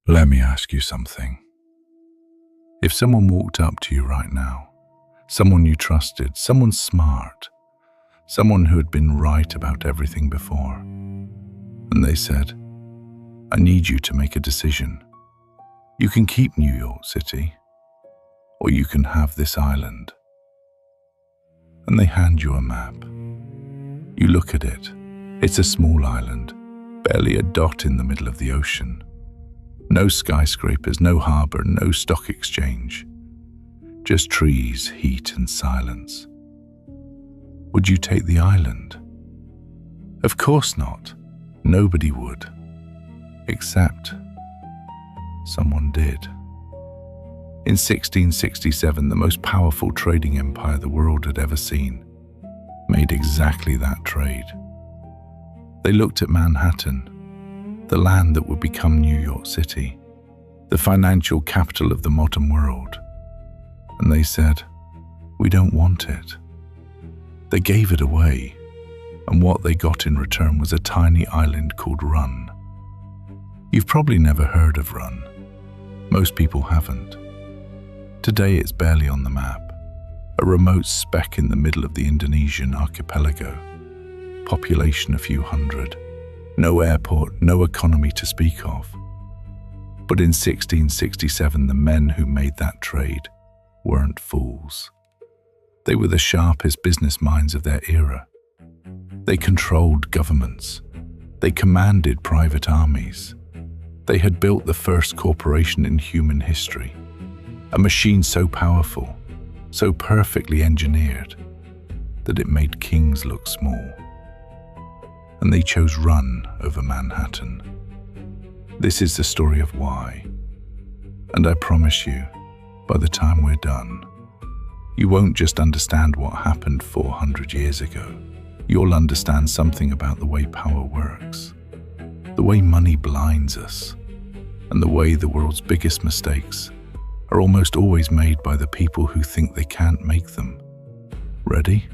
Let me ask you something. If someone walked up to you right now, someone you trusted, someone smart, someone who had been right about everything before, and they said, I need you to make a decision. You can keep New York City, or you can have this island. And they hand you a map. You look at it. It's a small island, barely a dot in the middle of the ocean. No skyscrapers, no harbor, no stock exchange. Just trees, heat, and silence. Would you take the island? Of course not. Nobody would. Except someone did. In 1667, the most powerful trading empire the world had ever seen made exactly that trade. They looked at Manhattan, the land that would become New York City, the financial capital of the modern world, and they said, we don't want it. They gave it away, and what they got in return was a tiny island called Run. You've probably never heard of Run. Most people haven't. Today it's barely on the map, a remote speck in the middle of the Indonesian archipelago. Population a few hundred, no airport, no economy to speak of. But in 1667, the men who made that trade weren't fools. They were the sharpest business minds of their era. They controlled governments. They commanded private armies. They had built the first corporation in human history, a machine so powerful, so perfectly engineered, that it made kings look small. And they chose Run over Manhattan. This is the story of why. And I promise you, by the time we're done, you won't just understand what happened 400 years ago. You'll understand something about the way power works, the way money blinds us, and the way the world's biggest mistakes are almost always made by the people who think they can't make them. Ready?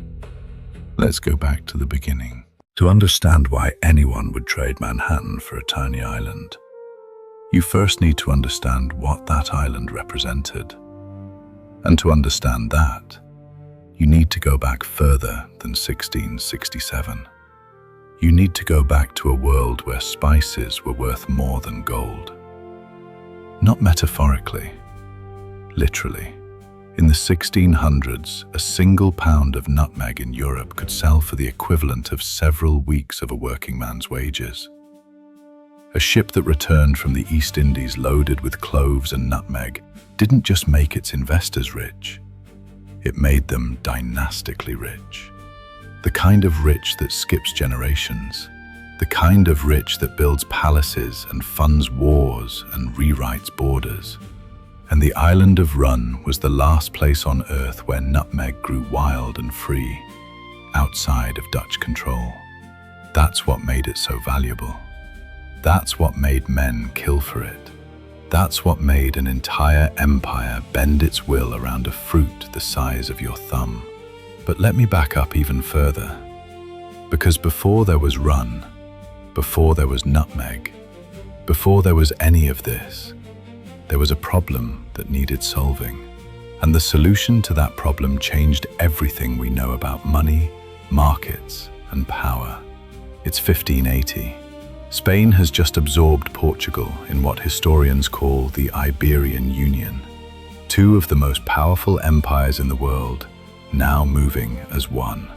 Let's go back to the beginning. To understand why anyone would trade Manhattan for a tiny island, you first need to understand what that island represented. And to understand that, you need to go back further than 1667. You need to go back to a world where spices were worth more than gold. Not metaphorically, literally. In the 1600s, a single pound of nutmeg in Europe could sell for the equivalent of several weeks of a working man's wages. A ship that returned from the East Indies loaded with cloves and nutmeg didn't just make its investors rich, it made them dynastically rich. The kind of rich that skips generations, the kind of rich that builds palaces and funds wars and rewrites borders. And the island of Run was the last place on earth where nutmeg grew wild and free, outside of Dutch control. That's what made it so valuable. That's what made men kill for it. That's what made an entire empire bend its will around a fruit the size of your thumb. But let me back up even further. Because before there was Run, before there was nutmeg, before there was any of this, there was a problem that needed solving. And the solution to that problem changed everything we know about money, markets, and power. It's 1580. Spain has just absorbed Portugal in what historians call the Iberian Union. Two of the most powerful empires in the world, now moving as one.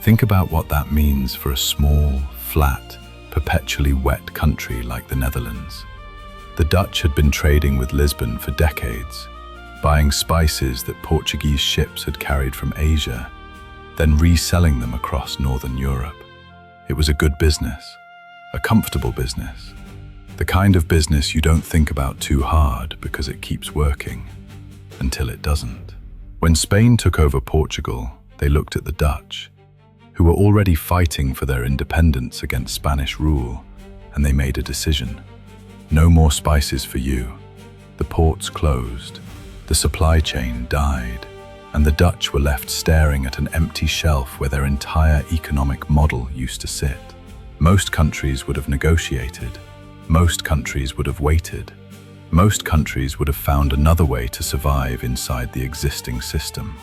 Think about what that means for a small, flat, perpetually wet country like the Netherlands. The Dutch had been trading with Lisbon for decades, buying spices that Portuguese ships had carried from Asia, then reselling them across northern Europe. It was a good business, a comfortable business, the kind of business you don't think about too hard because it keeps working, until it doesn't. When Spain took over Portugal, they looked at the Dutch, who were already fighting for their independence against Spanish rule, and they made a decision. No more spices for you. The ports closed, the supply chain died, and the Dutch were left staring at an empty shelf where their entire economic model used to sit. Most countries would have negotiated. Most countries would have waited. Most countries would have found another way to survive inside the existing system.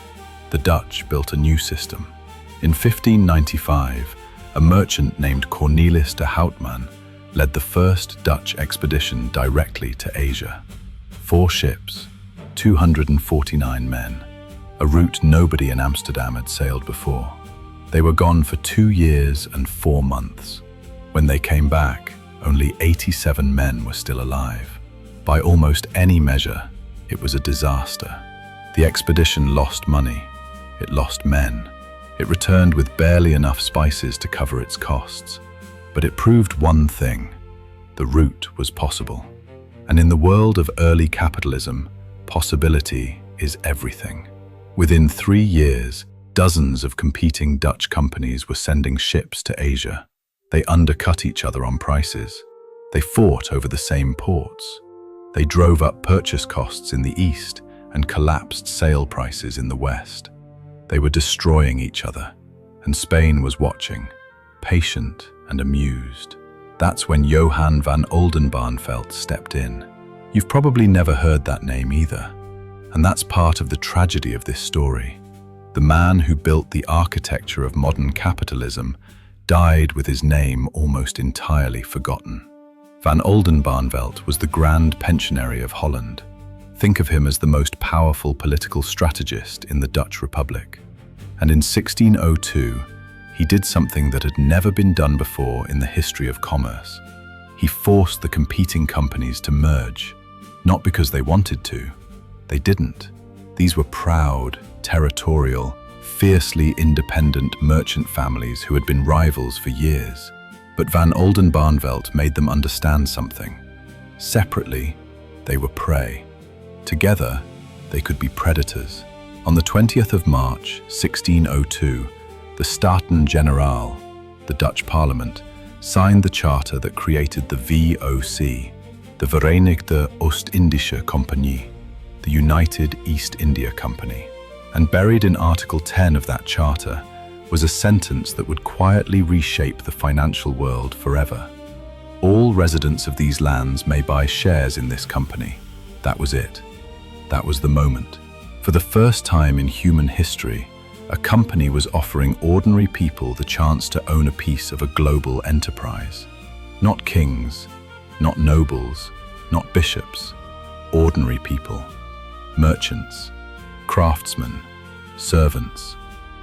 The Dutch built a new system. In 1595, a merchant named Cornelis de Houtman led the first Dutch expedition directly to Asia. 4 ships, 249 men, a route nobody in Amsterdam had sailed before. They were gone for 2 years and 4 months. When they came back, only 87 men were still alive. By almost any measure, it was a disaster. The expedition lost money, it lost men. It returned with barely enough spices to cover its costs. But it proved one thing: the route was possible. And in the world of early capitalism, possibility is everything. Within 3 years, dozens of competing Dutch companies were sending ships to Asia. They undercut each other on prices. They fought over the same ports. They drove up purchase costs in the east and collapsed sale prices in the west. They were destroying each other, and Spain was watching, patient and amused. That's when Johan van Oldenbarnevelt stepped in. You've probably never heard that name either, and that's part of the tragedy of this story. The man who built the architecture of modern capitalism died with his name almost entirely forgotten. Van Oldenbarnevelt was the Grand Pensionary of Holland. Think of him as the most powerful political strategist in the Dutch Republic. And in 1602, he did something that had never been done before in the history of commerce. He forced the competing companies to merge, not because they wanted to. They didn't. These were proud, territorial, fiercely independent merchant families who had been rivals for years. But Van Oldenbarnevelt made them understand something. Separately, they were prey. Together, they could be predators. On the 20th of March, 1602, the Staten-Generaal, the Dutch Parliament, signed the charter that created the VOC, the Verenigde Oost-Indische Compagnie, the United East India Company. And buried in Article 10 of that charter was a sentence that would quietly reshape the financial world forever. All residents of these lands may buy shares in this company. That was it. That was the moment. For the first time in human history, a company was offering ordinary people the chance to own a piece of a global enterprise. Not kings, not nobles, not bishops. Ordinary people. Merchants, craftsmen, servants,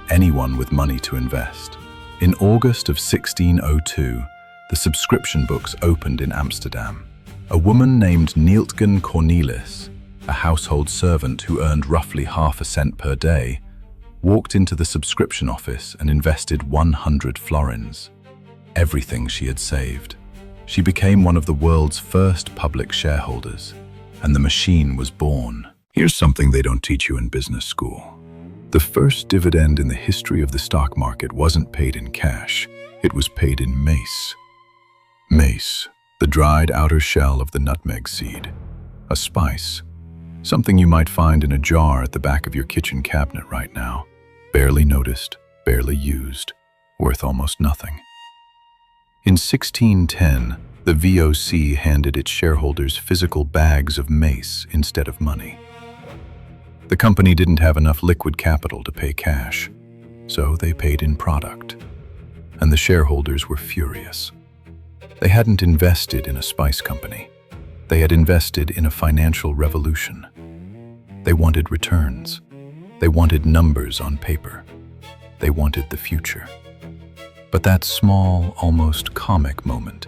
anyone with money to invest. In August of 1602, the subscription books opened in Amsterdam. A woman named Neeltgen Cornelis, a household servant who earned roughly ½ cent per day, walked into the subscription office and invested 100 florins, everything she had saved. She became one of the world's first public shareholders, and the machine was born. Here's something they don't teach you in business school. The first dividend in the history of the stock market wasn't paid in cash, it was paid in mace. Mace, the dried outer shell of the nutmeg seed. A spice. Something you might find in a jar at the back of your kitchen cabinet right now. Barely noticed, barely used, worth almost nothing. In 1610, the VOC handed its shareholders physical bags of mace instead of money. The company didn't have enough liquid capital to pay cash, so they paid in product. And the shareholders were furious. They hadn't invested in a spice company. They had invested in a financial revolution. They wanted returns. They wanted numbers on paper. They wanted the future. But that small, almost comic moment,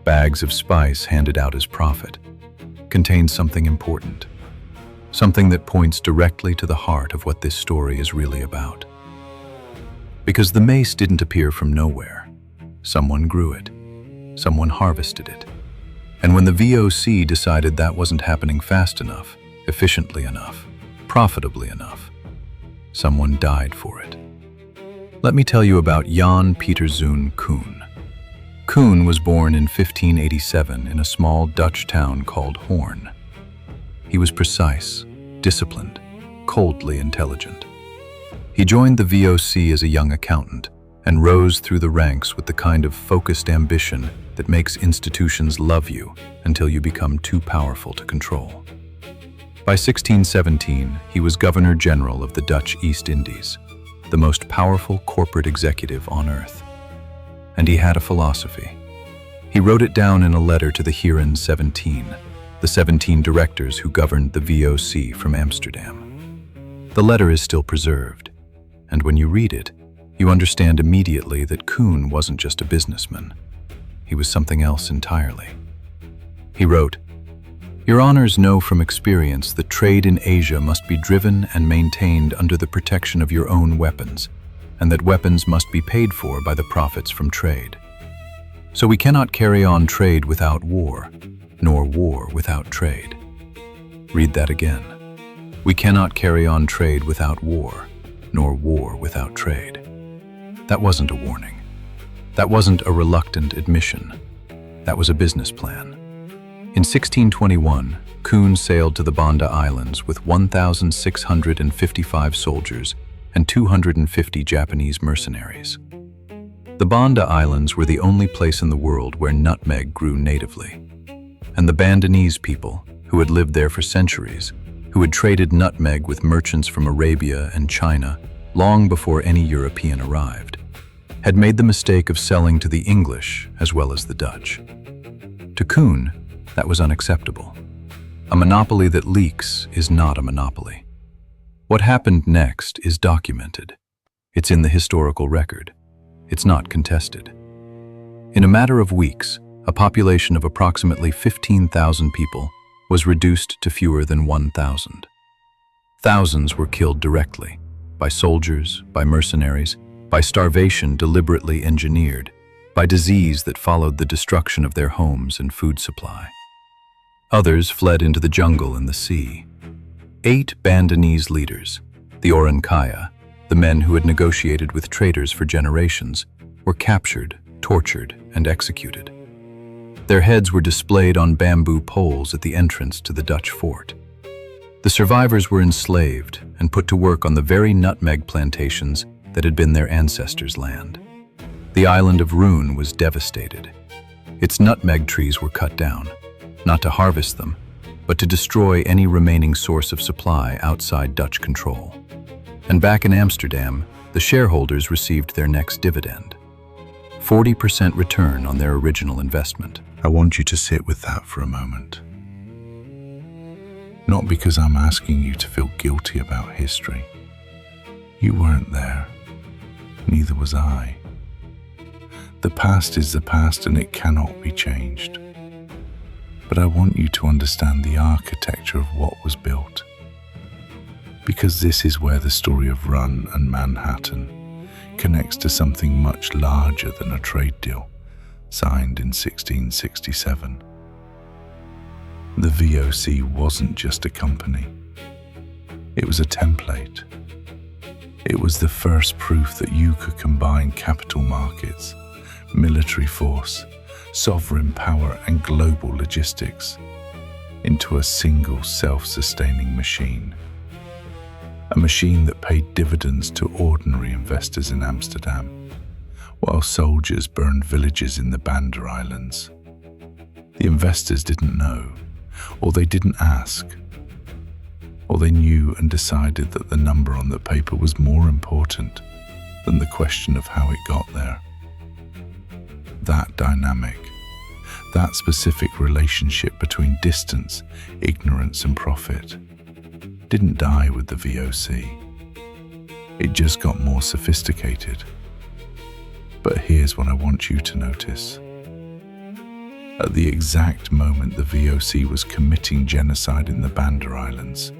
bags of spice handed out as profit, contained something important. Something that points directly to the heart of what this story is really about. Because the mace didn't appear from nowhere. Someone grew it. Someone harvested it. And when the VOC decided that wasn't happening fast enough, efficiently enough, profitably enough, someone died for it. Let me tell you about Jan Pieterzoon Koen. Koen was born in 1587 in a small Dutch town called Hoorn. He was precise, disciplined, coldly intelligent. He joined the VOC as a young accountant and rose through the ranks with the kind of focused ambition that makes institutions love you until you become too powerful to control. By 1617, he was Governor General of the Dutch East Indies, the most powerful corporate executive on earth. And he had a philosophy. He wrote it down in a letter to the Heren 17, the 17 directors who governed the VOC from Amsterdam. The letter is still preserved, and when you read it, you understand immediately that Koen wasn't just a businessman. He was something else entirely. He wrote, "Your honors know from experience that trade in Asia must be driven and maintained under the protection of your own weapons, and that weapons must be paid for by the profits from trade. So we cannot carry on trade without war, nor war without trade." Read that again. We cannot carry on trade without war, nor war without trade. That wasn't a warning. That wasn't a reluctant admission. That was a business plan. In 1621, Koen sailed to the Banda Islands with 1,655 soldiers and 250 Japanese mercenaries. The Banda Islands were the only place in the world where nutmeg grew natively. And the Bandanese people, who had lived there for centuries, who had traded nutmeg with merchants from Arabia and China long before any European arrived, had made the mistake of selling to the English as well as the Dutch. To Koen, that was unacceptable. A monopoly that leaks is not a monopoly. What happened next is documented. It's in the historical record. It's not contested. In a matter of weeks, a population of approximately 15,000 people was reduced to fewer than 1,000. Thousands were killed directly, by soldiers, by mercenaries, by starvation deliberately engineered, by disease that followed the destruction of their homes and food supply. Others fled into the jungle and the sea. 8 Bandanese leaders, the Orankaya, the men who had negotiated with traders for generations, were captured, tortured, and executed. Their heads were displayed on bamboo poles at the entrance to the Dutch fort. The survivors were enslaved and put to work on the very nutmeg plantations that had been their ancestors' land. The island of Roon was devastated. Its nutmeg trees were cut down, not to harvest them, but to destroy any remaining source of supply outside Dutch control. And back in Amsterdam, the shareholders received their next dividend. 40% return on their original investment. I want you to sit with that for a moment. Not because I'm asking you to feel guilty about history. You weren't there. Neither was I. The past is the past and it cannot be changed. But I want you to understand the architecture of what was built. Because this is where the story of Run and Manhattan connects to something much larger than a trade deal signed in 1667. The VOC wasn't just a company. It was a template. It was the first proof that you could combine capital markets, military force, sovereign power, and global logistics into a single self-sustaining machine. A machine that paid dividends to ordinary investors in Amsterdam, while soldiers burned villages in the Banda Islands. The investors didn't know, or they didn't ask, or they knew and decided that the number on the paper was more important than the question of how it got there. That dynamic, that specific relationship between distance, ignorance, and profit didn't die with the VOC. It just got more sophisticated. But here's what I want you to notice. At the exact moment the VOC was committing genocide in the Banda Islands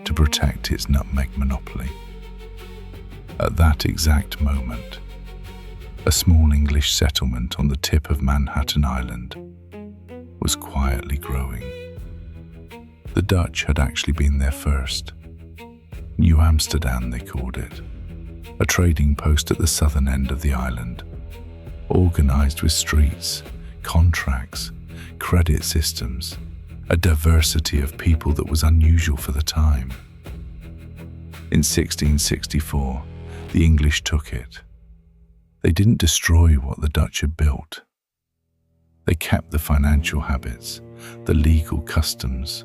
to protect its nutmeg monopoly, at that exact moment, a small English settlement on the tip of Manhattan Island was quietly growing. The Dutch had actually been there first. New Amsterdam, they called it, a trading post at the southern end of the island, organized with streets, contracts, credit systems, a diversity of people that was unusual for the time. In 1664, the English took it. They didn't destroy what the Dutch had built. They kept the financial habits, the legal customs,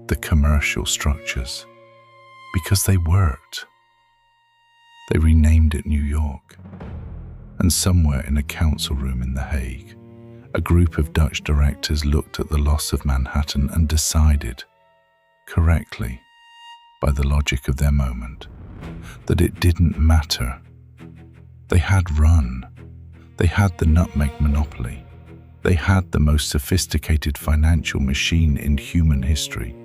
the commercial structures, because they worked. They renamed it New York, and somewhere in a council room in The Hague, a group of Dutch directors looked at the loss of Manhattan and decided, correctly, by the logic of their moment, that it didn't matter. They had run. They had the nutmeg monopoly. They had the most sophisticated financial machine in human history,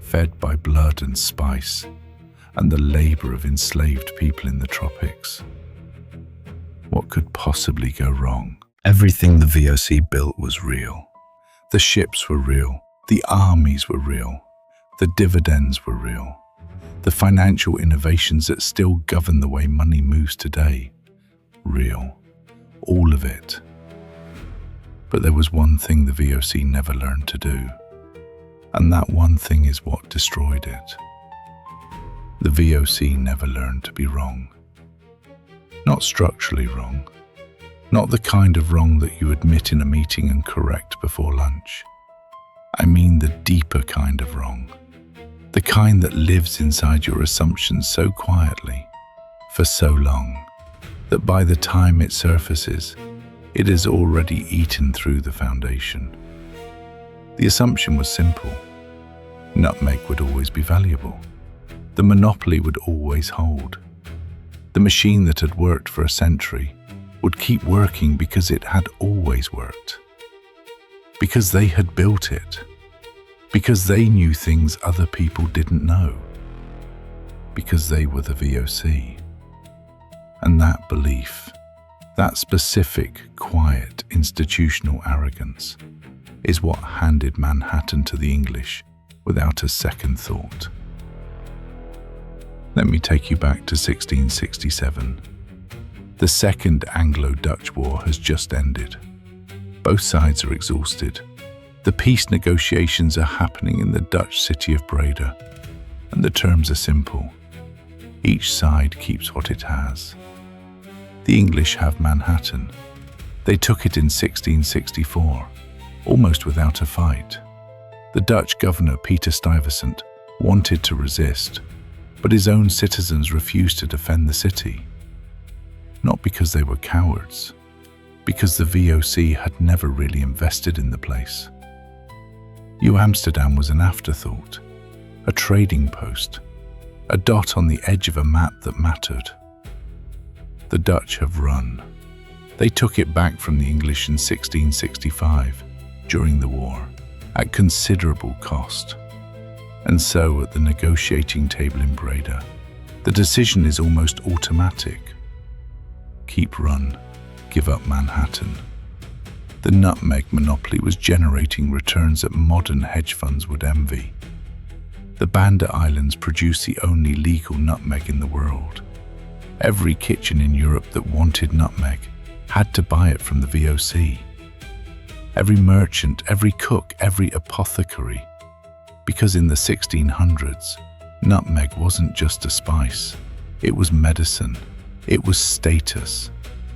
fed by blood and spice, and the labor of enslaved people in the tropics. What could possibly go wrong? Everything the VOC built was real. The ships were real. The armies were real. The dividends were real. The financial innovations that still govern the way money moves today, real. All of it. But there was one thing the VOC never learned to do, and that one thing is what destroyed it. The VOC never learned to be wrong. Not structurally wrong. Not the kind of wrong that you admit in a meeting and correct before lunch. I mean the deeper kind of wrong. The kind that lives inside your assumptions so quietly, for so long, that by the time it surfaces, it has already eaten through the foundation. The assumption was simple. Nutmeg would always be valuable. The monopoly would always hold. The machine that had worked for a century would keep working because it had always worked. Because they had built it. Because they knew things other people didn't know. Because they were the VOC. And that belief, that specific, quiet, institutional arrogance, is what handed Manhattan to the English without a second thought. Let me take you back to 1667. The Second Anglo-Dutch War has just ended. Both sides are exhausted. The peace negotiations are happening in the Dutch city of Breda, and the terms are simple. Each side keeps what it has. The English have Manhattan. They took it in 1664, almost without a fight. The Dutch governor, Peter Stuyvesant, wanted to resist, but his own citizens refused to defend the city. Not because they were cowards, because the VOC had never really invested in the place. New Amsterdam was an afterthought, a trading post, a dot on the edge of a map that mattered. The Dutch have run. They took it back from the English in 1665, during the war, at considerable cost. And so, at the negotiating table in Breda, the decision is almost automatic. Keep run, give up Manhattan. The nutmeg monopoly was generating returns that modern hedge funds would envy. The Banda Islands produce the only legal nutmeg in the world. Every kitchen in Europe that wanted nutmeg had to buy it from the VOC. Every merchant, every cook, every apothecary. Because in the 1600s, nutmeg wasn't just a spice. It was medicine. It was status.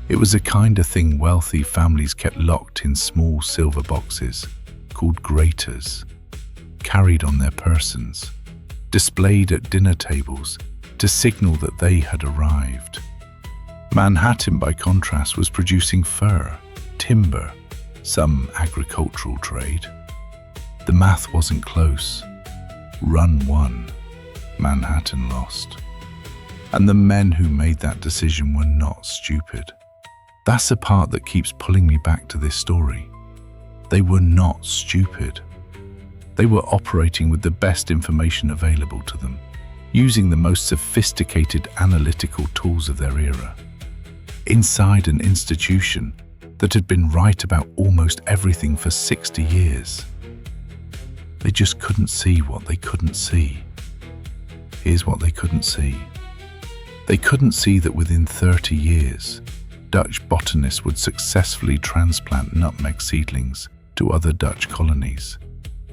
It was a kind of thing wealthy families kept locked in small silver boxes, called graters, carried on their persons, displayed at dinner tables to signal that they had arrived. Manhattan, by contrast, was producing fur, timber, some agricultural trade. The math wasn't close. Run won, Manhattan lost. And the men who made that decision were not stupid. That's the part that keeps pulling me back to this story. They were not stupid. They were operating with the best information available to them, using the most sophisticated analytical tools of their era. Inside an institution that had been right about almost everything for 60 years. They just couldn't see what they couldn't see. Here's what they couldn't see. They couldn't see that within 30 years, Dutch botanists would successfully transplant nutmeg seedlings to other Dutch colonies,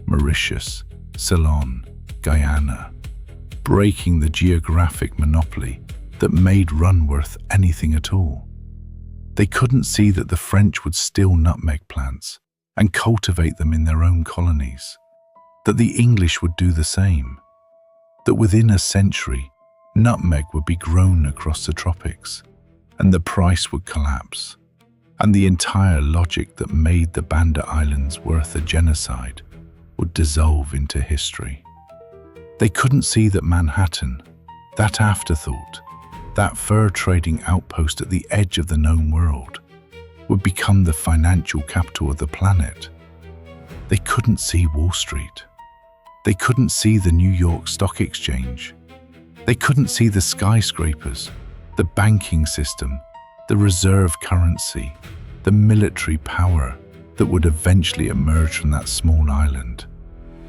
Mauritius, Ceylon, Guyana, breaking the geographic monopoly that made run worth anything at all. They couldn't see that the French would steal nutmeg plants and cultivate them in their own colonies, that the English would do the same, that within a century, nutmeg would be grown across the tropics, and the price would collapse, and the entire logic that made the Banda Islands worth a genocide would dissolve into history. They couldn't see that Manhattan, that afterthought, that fur trading outpost at the edge of the known world, would become the financial capital of the planet. They couldn't see Wall Street. They couldn't see the New York Stock Exchange. They couldn't see the skyscrapers, the banking system, the reserve currency, the military power that would eventually emerge from that small island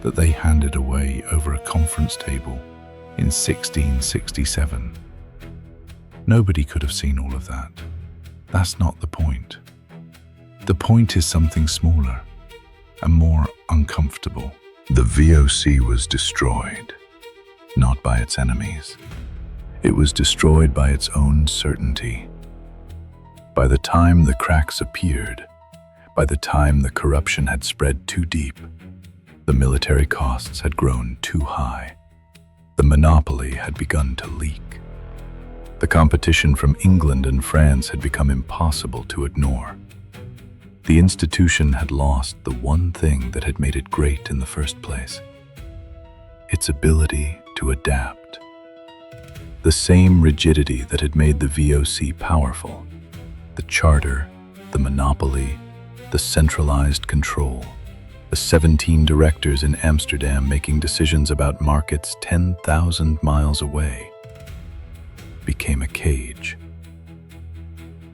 that they handed away over a conference table in 1667. Nobody could have seen all of that. That's not the point. The point is something smaller and more uncomfortable. The VOC was destroyed, not by its enemies. It was destroyed by its own certainty. By the time the cracks appeared, by the time the corruption had spread too deep, the military costs had grown too high. The monopoly had begun to leak. The competition from England and France had become impossible to ignore. The institution had lost the one thing that had made it great in the first place: its ability to adapt. The same rigidity that had made the VOC powerful, the charter, the monopoly, the centralized control, the 17 directors in Amsterdam making decisions about markets 10,000 miles away, became a cage.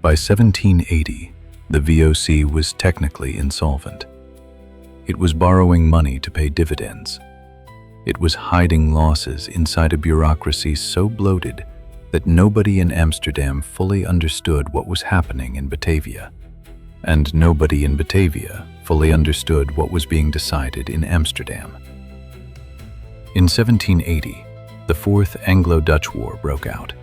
By 1780, the VOC was technically insolvent. It was borrowing money to pay dividends. It was hiding losses inside a bureaucracy so bloated that nobody in Amsterdam fully understood what was happening in Batavia, and nobody in Batavia fully understood what was being decided in Amsterdam. In 1780, the Fourth Anglo-Dutch War broke out.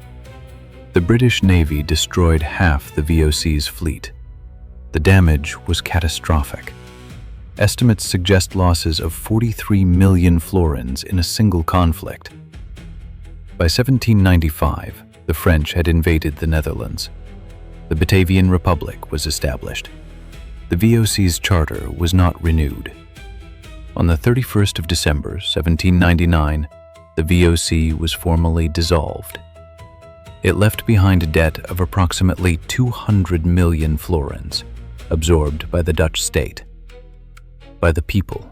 The British Navy destroyed half the VOC's fleet. The damage was catastrophic. Estimates suggest losses of 43 million florins in a single conflict. By 1795, the French had invaded the Netherlands. The Batavian Republic was established. The VOC's charter was not renewed. On the 31st of December, 1799, the VOC was formally dissolved. It left behind a debt of approximately 200 million florins, absorbed by the Dutch state, by the people,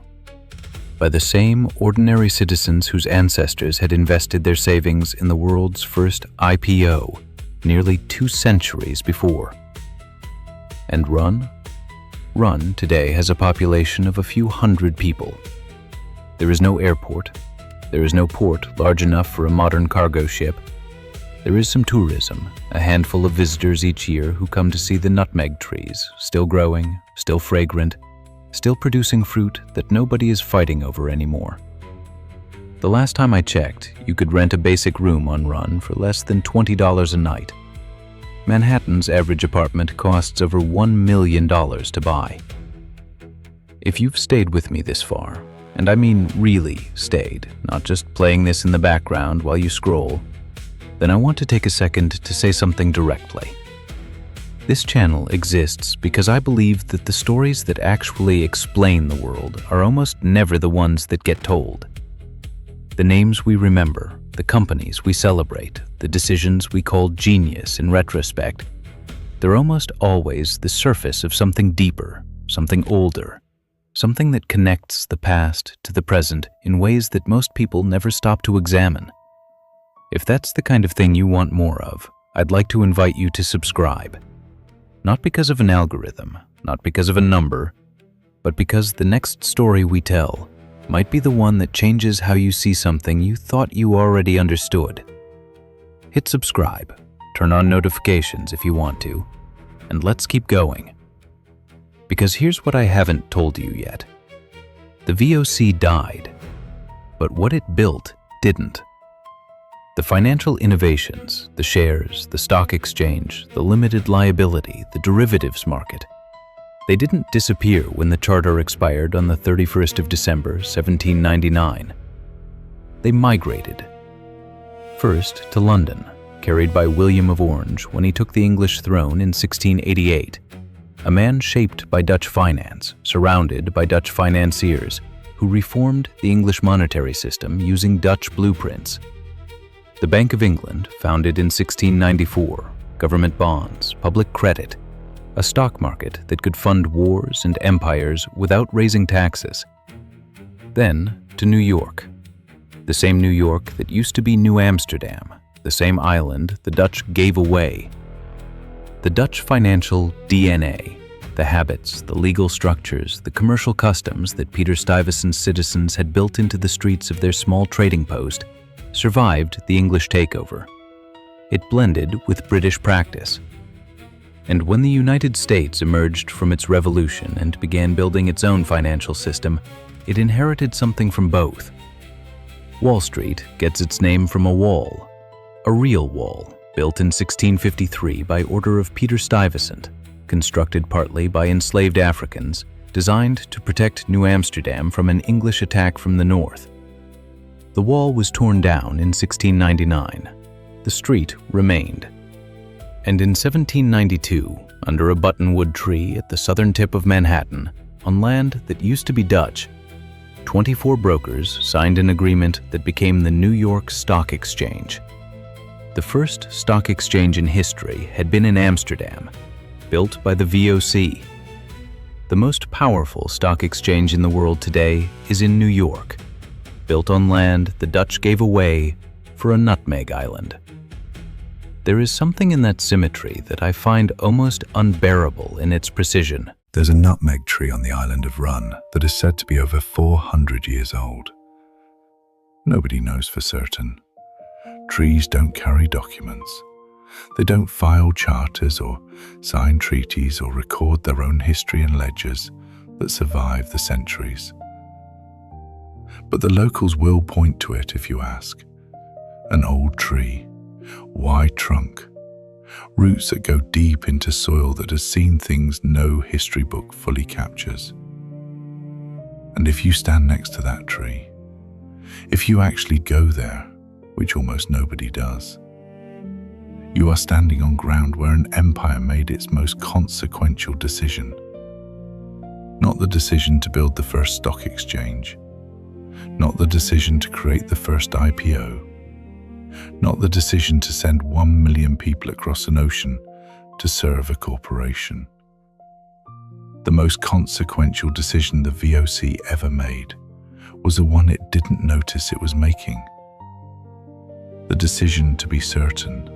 by the same ordinary citizens whose ancestors had invested their savings in the world's first IPO nearly 2 centuries before. And Run today has a population of a few hundred people. There is no airport. There is no port large enough for a modern cargo ship. There is some tourism, a handful of visitors each year who come to see the nutmeg trees, still growing, still fragrant, still producing fruit that nobody is fighting over anymore. The last time I checked, you could rent a basic room on Run for less than $20 a night. Manhattan's average apartment costs over $1 million to buy. If you've stayed with me this far, and I mean really stayed, not just playing this in the background while you scroll, then I want to take a second to say something directly. This channel exists because I believe that the stories that actually explain the world are almost never the ones that get told. The names we remember, the companies we celebrate, the decisions we call genius in retrospect, they're almost always the surface of something deeper, something older, something that connects the past to the present in ways that most people never stop to examine. If that's the kind of thing you want more of, I'd like to invite you to subscribe. Not because of an algorithm, not because of a number, but because the next story we tell might be the one that changes how you see something you thought you already understood. Hit subscribe, turn on notifications if you want to, and let's keep going. Because here's what I haven't told you yet. The VOC died, but what it built didn't. The financial innovations, the shares, the stock exchange, the limited liability, the derivatives market, They didn't disappear when the charter expired on the 31st of December, 1799. They migrated. First to London, carried by William of Orange when he took the English throne in 1688, a man shaped by Dutch finance, surrounded by Dutch financiers who reformed the English monetary system using Dutch blueprints. The Bank of England, founded in 1694, government bonds, public credit, a stock market that could fund wars and empires without raising taxes. Then to New York, the same New York that used to be New Amsterdam, the same island the Dutch gave away. The Dutch financial DNA, the habits, the legal structures, the commercial customs that Peter Stuyvesant's citizens had built into the streets of their small trading post, survived the English takeover. It blended with British practice. And when the United States emerged from its revolution and began building its own financial system, it inherited something from both. Wall Street gets its name from a wall, a real wall, built in 1653 by order of Peter Stuyvesant, constructed partly by enslaved Africans, designed to protect New Amsterdam from an English attack from the north. The wall was torn down in 1699. The street remained. And in 1792, under a buttonwood tree at the southern tip of Manhattan, on land that used to be Dutch, 24 brokers signed an agreement that became the New York Stock Exchange. The first stock exchange in history had been in Amsterdam, built by the VOC. The most powerful stock exchange in the world today is in New York, built on land the Dutch gave away for a nutmeg island. There is something in that symmetry that I find almost unbearable in its precision. There's a nutmeg tree on the island of Run that is said to be over 400 years old. Nobody knows for certain. Trees don't carry documents. They don't file charters or sign treaties or record their own history and ledgers that survive the centuries. But the locals will point to it if you ask. An old tree, wide trunk, roots that go deep into soil that has seen things no history book fully captures. And if you stand next to that tree, if you actually go there, which almost nobody does, you are standing on ground where an empire made its most consequential decision. Not the decision to build the first stock exchange, not the decision to create the first IPO, not the decision to send 1 million people across an ocean to serve a corporation. The most consequential decision the VOC ever made was the one it didn't notice it was making. The decision to be certain.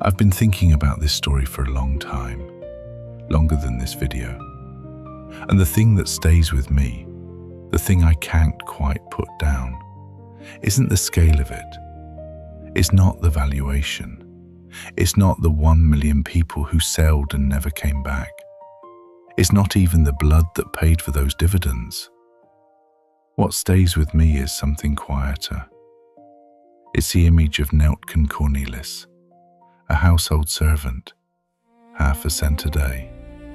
I've been thinking about this story for a long time, longer than this video. And the thing that stays with me, the thing I can't quite put down, isn't the scale of it. It's not the valuation. It's not the 1 million people who sailed and never came back. It's not even the blood that paid for those dividends. What stays with me is something quieter. It's the image of Neltken Cornelis, a household servant, half a cent a day,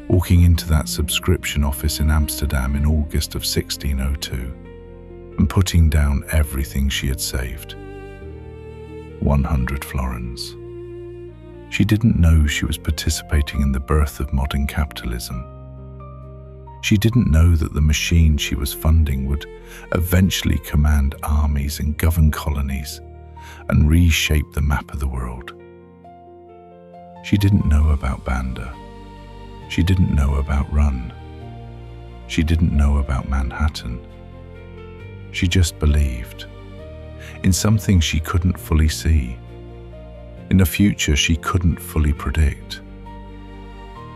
walking into that subscription office in Amsterdam in August of 1602 and putting down everything she had saved. 100 florins. She didn't know she was participating in the birth of modern capitalism. She didn't know that the machine she was funding would eventually command armies and govern colonies and reshape the map of the world. She didn't know about Banda. She didn't know about Run. She didn't know about Manhattan. She just believed in something she couldn't fully see, in a future she couldn't fully predict,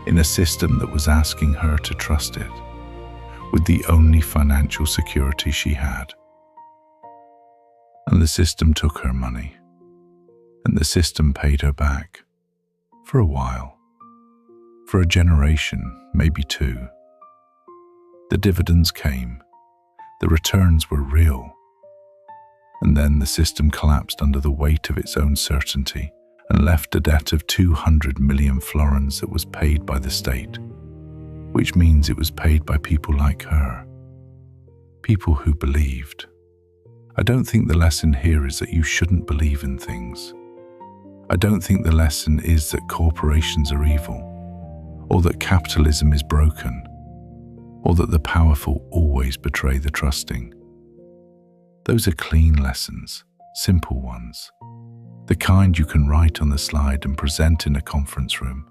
in a system that was asking her to trust it with the only financial security she had. And the system took her money, and the system paid her back. For a while, for a generation, maybe two. The dividends came, the returns were real, and then the system collapsed under the weight of its own certainty and left a debt of 200 million florins that was paid by the state. which means it was paid by people like her. People who believed. I don't think the lesson here is that you shouldn't believe in things. I don't think the lesson is that corporations are evil, or that capitalism is broken, or that the powerful always betray the trusting. Those are clean lessons, simple ones, the kind you can write on the slide and present in a conference room.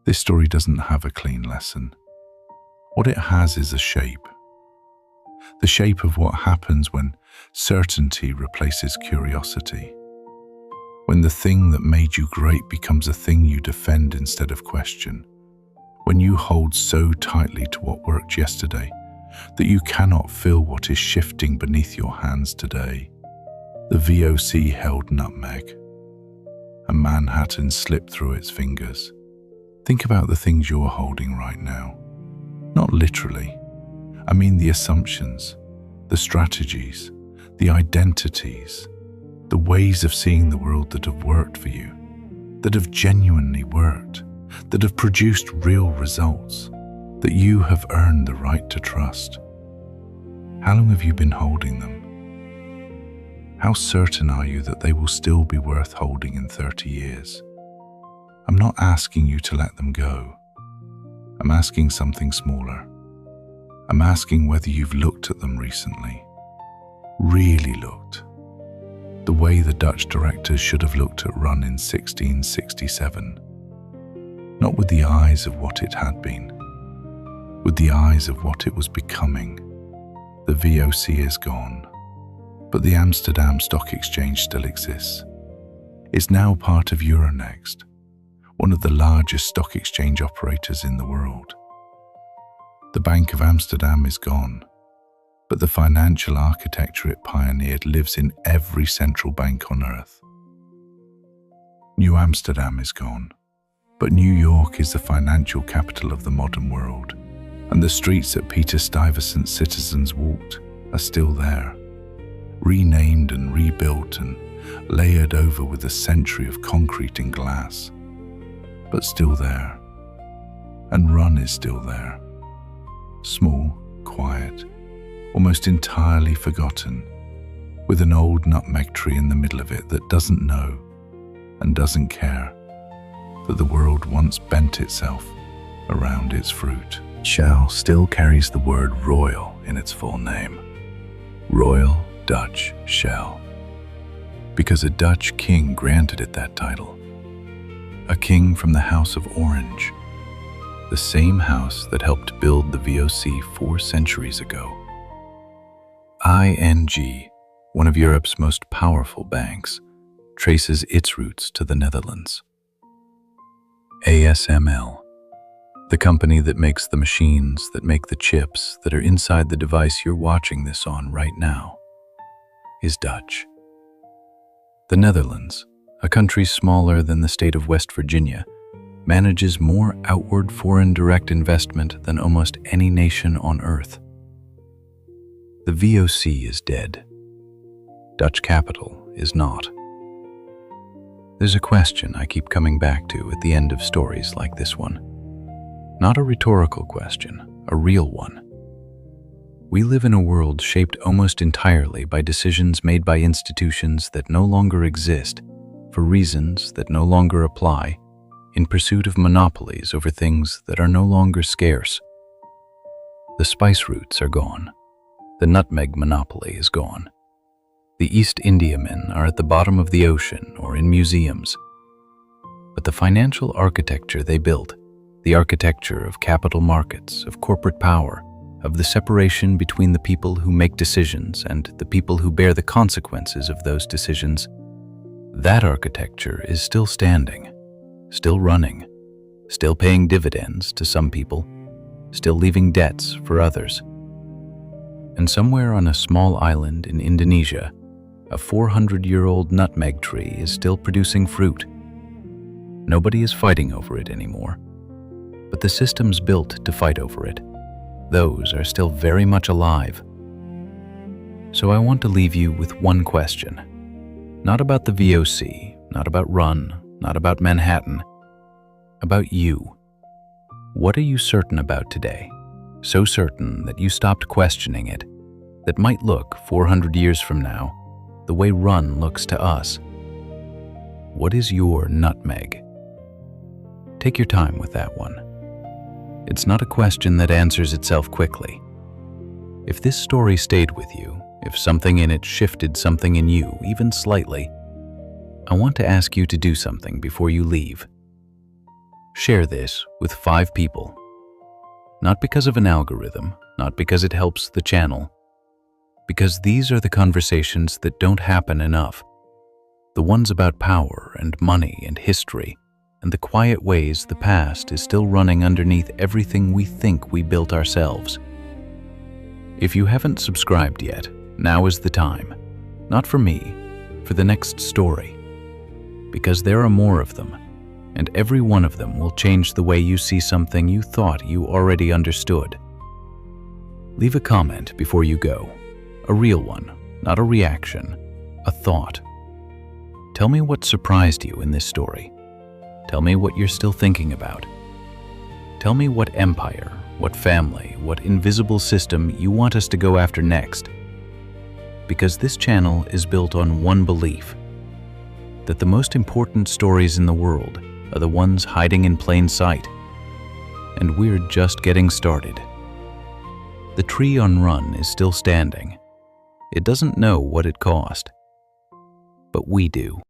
This story doesn't have a clean lesson. What it has is a shape. The shape of what happens when certainty replaces curiosity. When the thing that made you great becomes a thing you defend instead of question. When you hold so tightly to what worked yesterday that you cannot feel what is shifting beneath your hands today. The VOC held nutmeg, and Manhattan slipped through its fingers. Think about the things you're holding right now. Not literally. I mean the assumptions, the strategies, the identities, the ways of seeing the world that have worked for you, that have genuinely worked, that have produced real results, that you have earned the right to trust. How long have you been holding them? How certain are you that they will still be worth holding in 30 years? I'm not asking you to let them go. I'm asking something smaller. I'm asking whether you've looked at them recently. Really looked. The way the Dutch directors should have looked at Run in 1667. Not with the eyes of what it had been, with the eyes of what it was becoming. The VOC is gone, but the Amsterdam Stock Exchange still exists. It's now part of Euronext, one of the largest stock exchange operators in the world. The Bank of Amsterdam is gone, but the financial architecture it pioneered lives in every central bank on earth. New Amsterdam is gone, but New York is the financial capital of the modern world, and the streets that Peter Stuyvesant's citizens walked are still there, renamed and rebuilt and layered over with a century of concrete and glass, but still there. And Run is still there, small, quiet, almost entirely forgotten, with an old nutmeg tree in the middle of it that doesn't know and doesn't care that the world once bent itself around its fruit. Shell still carries the word royal in its full name. Royal Dutch Shell. Because a Dutch king granted it that title. A king from the House of Orange, the same house that helped build the VOC 4 centuries ago. ING, one of Europe's most powerful banks, traces its roots to the Netherlands. ASML, the company that makes the machines that make the chips that are inside the device you're watching this on right now, is Dutch. The Netherlands, a country smaller than the state of West Virginia, manages more outward foreign direct investment than almost any nation on earth. The VOC is dead. Dutch capital is not. There's a question I keep coming back to at the end of stories like this one. Not a rhetorical question, a real one. We live in a world shaped almost entirely by decisions made by institutions that no longer exist, for reasons that no longer apply, in pursuit of monopolies over things that are no longer scarce. The spice routes are gone. The nutmeg monopoly is gone. The East Indiamen are at the bottom of the ocean or in museums. But the financial architecture they built, the architecture of capital markets, of corporate power, of the separation between the people who make decisions and the people who bear the consequences of those decisions, that architecture is still standing, still running, still paying dividends to some people, still leaving debts for others. And somewhere on a small island in Indonesia, a 400-year-old nutmeg tree is still producing fruit. Nobody is fighting over it anymore, but the systems built to fight over it, those are still very much alive. So I want to leave you with one question. Not about the VOC, not about Run, not about Manhattan, about you. What are you certain about today? So certain that you stopped questioning it, that might look 400 years from now the way run looks to us. What is your nutmeg? Take your time with that one. It's not a question that answers itself quickly. If this story stayed with you, if something in it shifted something in you, even slightly, I want to ask you to do something before you leave. Share this with 5 people. Not because of an algorithm, not because it helps the channel, because these are the conversations that don't happen enough. The ones about power and money and history, and the quiet ways the past is still running underneath everything we think we built ourselves. If you haven't subscribed yet, now is the time. Not for me, for the next story. Because there are more of them, and every one of them will change the way you see something you thought you already understood. Leave a comment before you go. A real one, not a reaction, a thought. Tell me what surprised you in this story. Tell me what you're still thinking about. Tell me what empire, what family, what invisible system you want us to go after next. Because this channel is built on one belief, that the most important stories in the world are the ones hiding in plain sight. And we're just getting started. The tree on Run is still standing. It doesn't know what it cost, but we do.